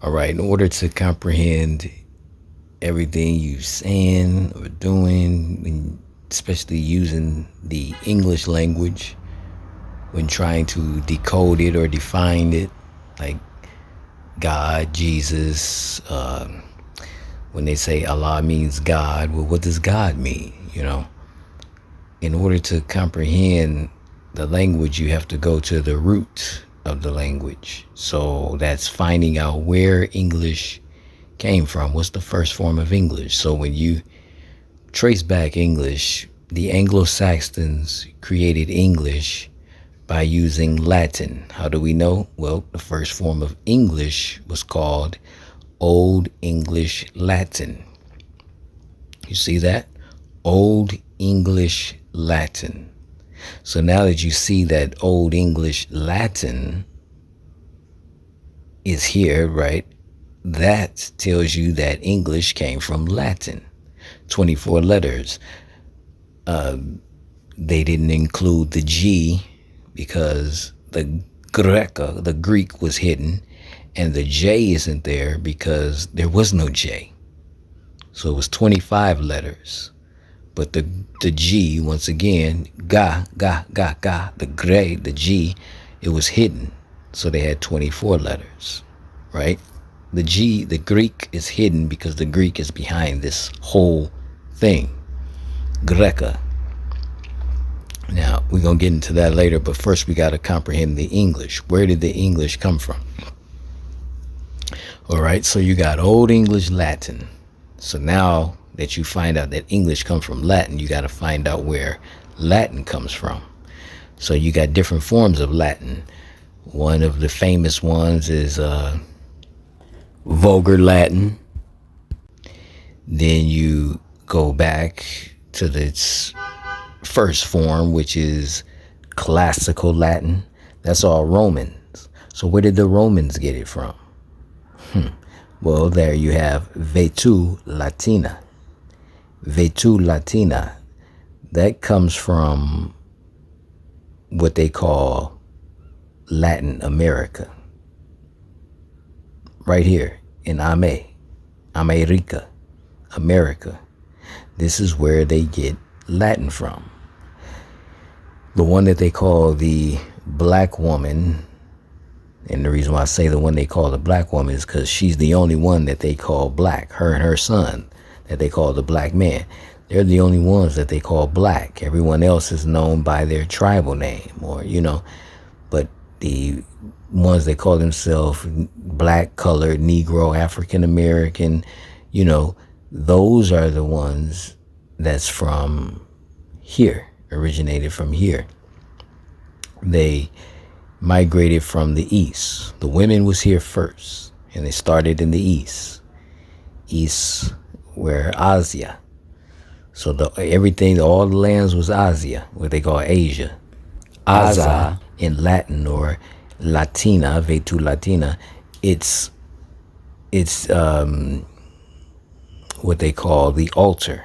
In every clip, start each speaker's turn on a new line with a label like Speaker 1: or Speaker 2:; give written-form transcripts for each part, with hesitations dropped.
Speaker 1: All right, in order to comprehend everything you saying or doing, especially using the English language when trying to decode it or define it, like God, Jesus, when they say Allah means God, well, what does God mean? In order to comprehend the language, you have to go to the root of the language. So that's finding out where English came from. What's the first form of English? So when you trace back English, the Anglo-Saxons created English by using Latin. How do we know? Well, the first form of English was called Old English Latin. You see that? Old English Latin. So now that you see that Old English Latin is here, right? That tells you that English came from Latin. 24 letters. They didn't include the G because the Greek was hidden, and the J isn't there because there was no J. So it was 25 letters. But the G, once again, ga, the G, it was hidden. So they had 24 letters, right? The G, the Greek is hidden because the Greek is behind this whole thing. Greca. Now, we're going to get into that later, but first we got to comprehend the English. Where did the English come from? All right, so you got Old English Latin. So now that you find out that English comes from Latin, you got to find out where Latin comes from. So you got different forms of Latin. One of the famous ones is Vulgar Latin. Then you go back to its first form, which is Classical Latin. That's all Romans. So where did the Romans get it from? Well, there you have Vetu Latina. Vetu Latina. That comes from what they call Latin America. Right here in Ame-Rica, America. This is where they get Latin from. The one that they call the black woman, and the reason why I say the one they call the black woman is because she's the only one that they call black. Her and her son that they call the black man. They're the only ones that they call black. Everyone else is known by their tribal name or, but the ones that call themselves black, colored, Negro, African American, those are the ones that's from here, originated from here. They migrated from the east. The women was here first, and they started in the east where Asia. So all the lands was Asia, what they call Asia. Aza in Latin or Latina, Vetu Latina, it's what they call the altar.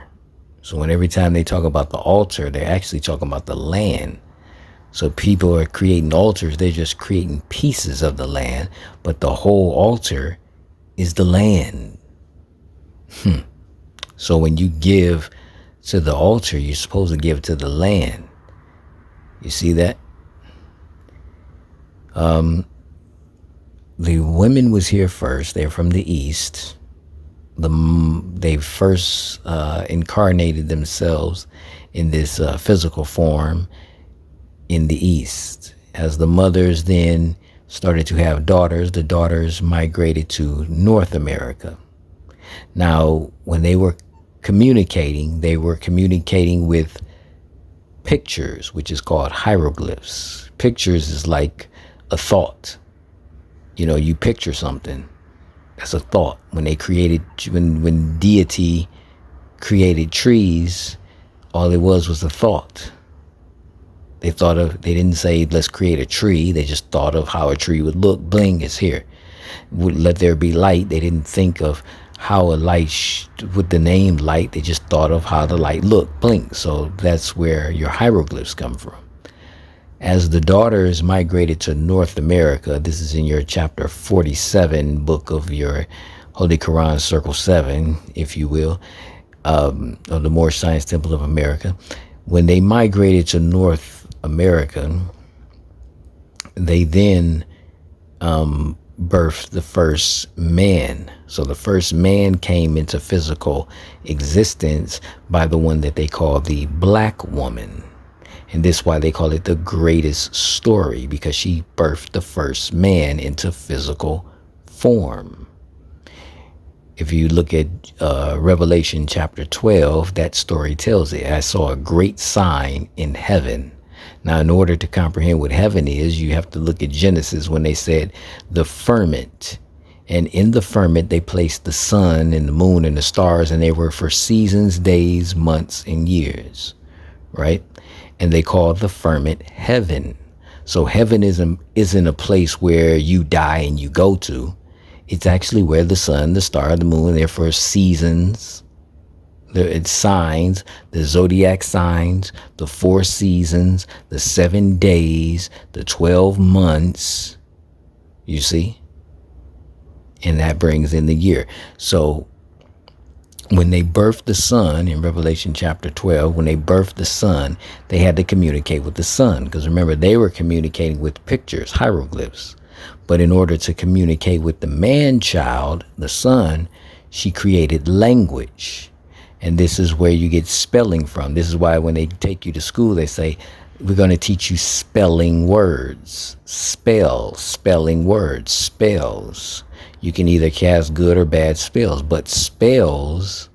Speaker 1: So when every time they talk about the altar, they're actually talking about the land. So people are creating altars, they're just creating pieces of the land, but the whole altar is the land. So when you give to the altar, you're supposed to give to the land. You see that? The women was here first. They're from the east. They first incarnated themselves in this physical form in the east. As the mothers then started to have daughters, the daughters migrated to North America. Now, when they were communicating with pictures, which is called hieroglyphs. Pictures is like a thought. You picture something. That's a thought. When deity created trees, all it was a thought. They didn't say, let's create a tree. They just thought of how a tree would look. Bling, it's here. Let there be light. They didn't think of how a light, with the name light, they just thought of how the light looked. Blink. So that's where your hieroglyphs come from. As the daughters migrated to North America, this is in your chapter 47 book of your Holy Quran, Circle 7, if you will, of the Moorish Science Temple of America. When they migrated to North America, they then birthed the first man. So the first man came into physical existence by the one that they call the black woman. And this is why they call it the greatest story, because she birthed the first man into physical form. If you look at Revelation chapter 12, that story tells it. I saw a great sign in heaven. Now, in order to comprehend what heaven is, you have to look at Genesis when they said the firmament. And in the firmament, they placed the sun and the moon and the stars, and they were for seasons, days, months, and years, right? And they called the firmament heaven. So heaven isn't a place where you die and you go to. It's actually where the sun, the star, the moon, they're for seasons. It's signs, the zodiac signs, the 4 seasons, the 7 days, the 12 months, you see? And that brings in the year. So when they birthed the sun in Revelation chapter 12, when they birthed the sun, they had to communicate with the sun. Because remember, they were communicating with pictures, hieroglyphs. But in order to communicate with the man-child, the son, she created language. And this is where you get spelling from. This is why when they take you to school, they say, we're going to teach you spelling words. Spelling words, spells. You can either cast good or bad spells, but spells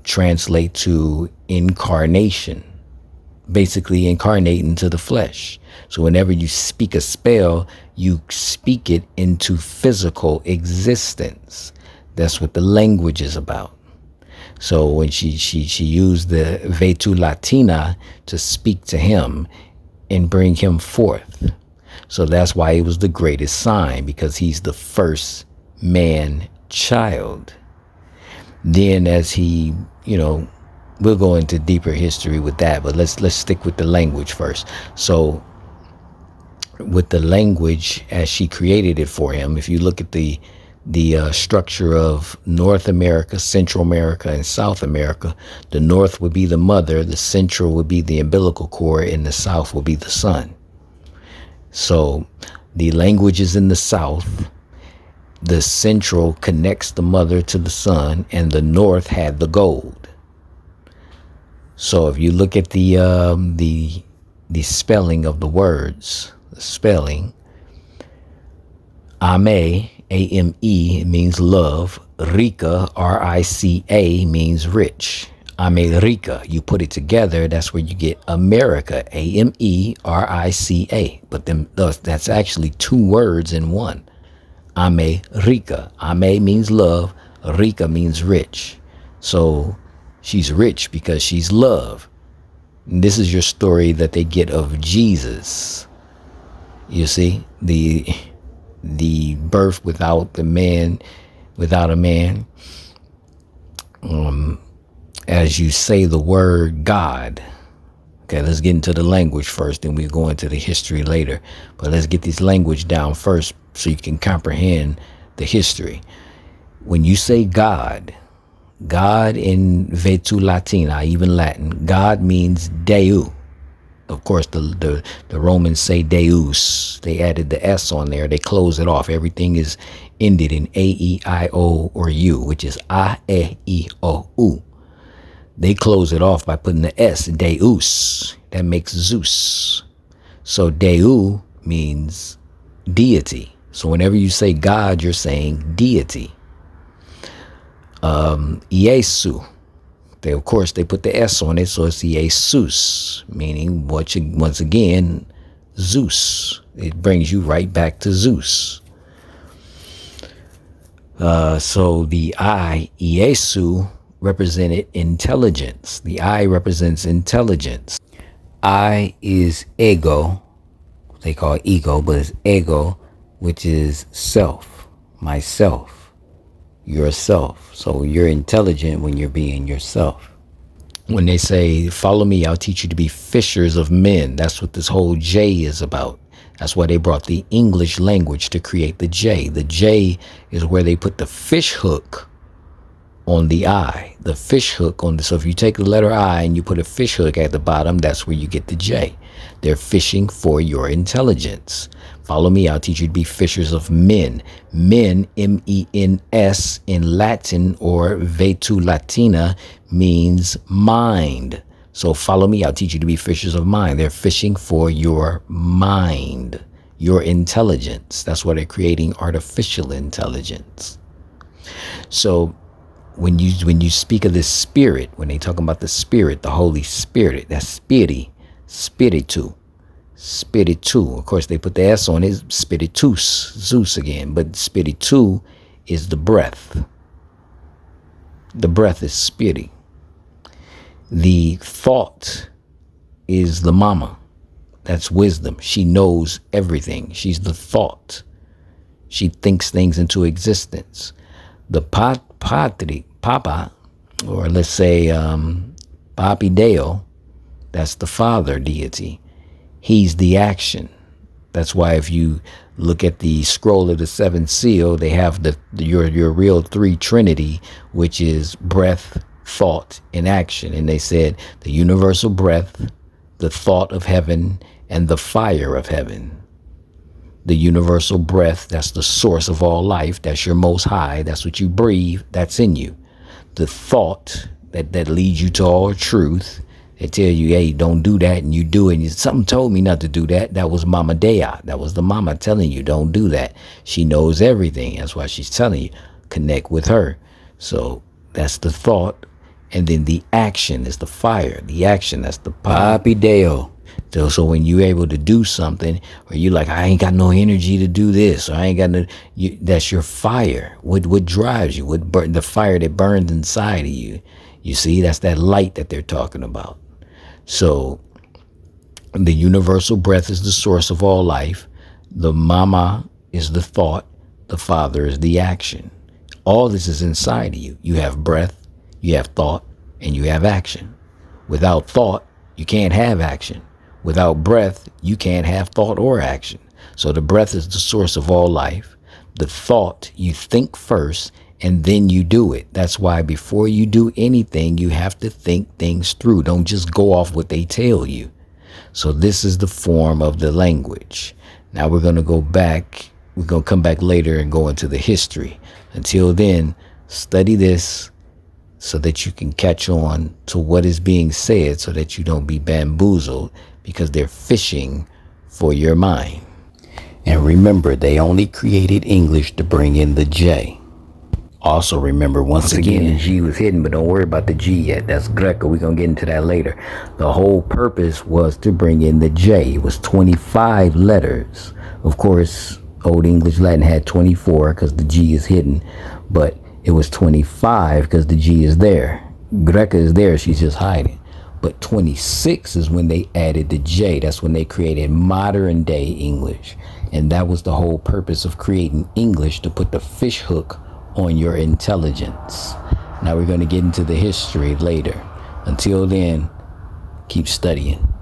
Speaker 1: translate to incarnation, basically incarnate into the flesh. So whenever you speak a spell, you speak it into physical existence. That's what the language is about. So when she used the Vetu Latina to speak to him and bring him forth. So that's why he was the greatest sign, because he's the first man child. Then as he, we'll go into deeper history with that, but let's stick with the language first. So with the language as she created it for him, if you look at the structure of North America, Central America, and South America, the North would be the mother, the Central would be the umbilical cord, and the South would be the son. So the languages in the South, the Central connects the mother to the son, and the North had the gold. So if you look at the spelling of the words, the spelling, Ame, A-M-E, means love. Rica, R-I-C-A, means rich. Ame-Rica, you put it together, that's where you get America, A-M-E-R-I-C-A. But that's actually 2 words in one. Ame-Rica. Ame means love. Rica means rich. So she's rich because she's love. And this is your story that they get of Jesus. You see, the birth without a man. As you say the word God. Okay, let's get into the language first, then we'll go into the history later. But let's get this language down first so you can comprehend the history. When you say God in Vetu Latina, even Latin, God means Deu. Of course, the Romans say Deus. They added the S on there. They close it off. Everything is ended in A-E-I-O or U, which is A-E-I-O-U. They close it off by putting the S, Deus. That makes Zeus. So Deu means deity. So whenever you say God, you're saying deity. Iesu. They put the S on it, so it's Jesus, meaning once again, Zeus. It brings you right back to Zeus. So the I, Iesu, represented intelligence. The I represents intelligence. I is ego. They call it ego, but it's ego, which is self, myself. Yourself. So you're intelligent when you're being yourself. When they say, follow me, I'll teach you to be fishers of men. That's what this whole J is about. That's why they brought the English language to create the J. The J is where they put the fish hook on the I, the fish hook on the, so if you take the letter I and you put a fish hook at the bottom, that's where you get the J. They're fishing for your intelligence. Follow me, I'll teach you to be fishers of men. Men, M-E-N-S, in Latin or Vetu Latina means mind. So follow me, I'll teach you to be fishers of mind. They're fishing for your mind, your intelligence. That's why they're creating artificial intelligence. So when you speak of this spirit, when they talk about the spirit, the Holy Spirit, that's spiritu. Of course, they put the S on it, spiritus, Zeus again, but spiritu is the breath. The breath is spirit. The thought is the mama. That's wisdom. She knows everything. She's the thought. She thinks things into existence. The Papa, or let's say Papi Deo, that's the father deity. He's the action. That's why if you look at the scroll of the seventh seal, they have your real three trinity, which is breath, thought, and action. And they said the universal breath, the thought of heaven, and the fire of heaven. The universal breath, that's the source of all life. That's your most high. That's what you breathe. That's in you. The thought that leads you to all truth. They tell you, hey, don't do that, and you do it. And something told me not to do that. That was Mama Dea. That was the mama telling you, don't do that. She knows everything. That's why she's telling you, connect with her. So that's the thought. And then the action is the fire. The action, that's the Papi Deo. So when you're able to do something, or you like, I ain't got no energy to do this, or I ain't got no, that's your fire. What drives you? The fire that burns inside of you. You see, that's that light that they're talking about. So the universal breath is the source of all life. The mama is the thought. The father is the action. All this is inside of you. You have breath, you have thought, and you have action. Without thought, you can't have action. Without breath, you can't have thought or action. So the breath is the source of all life. The thought, you think first, and then you do it. That's why before you do anything, you have to think things through. Don't just go off what they tell you. So this is the form of the language. Now we're going to go back. We're going to come back later and go into the history. Until then, study this so that you can catch on to what is being said, so that you don't be bamboozled, because they're fishing for your mind. And remember, they only created English to bring in the J. Also remember, once again, the G was hidden, but don't worry about the G yet. That's Greco. We're going to get into that later. The whole purpose was to bring in the J. It was 25 letters. Of course, Old English Latin had 24 because the G is hidden, but it was 25 because the G is there. Greca is there. She's just hiding. But 26 is when they added the J. That's when they created modern day English. And that was the whole purpose of creating English, to put the fish hook on your intelligence. Now we're going to get into the history later. Until then, keep studying.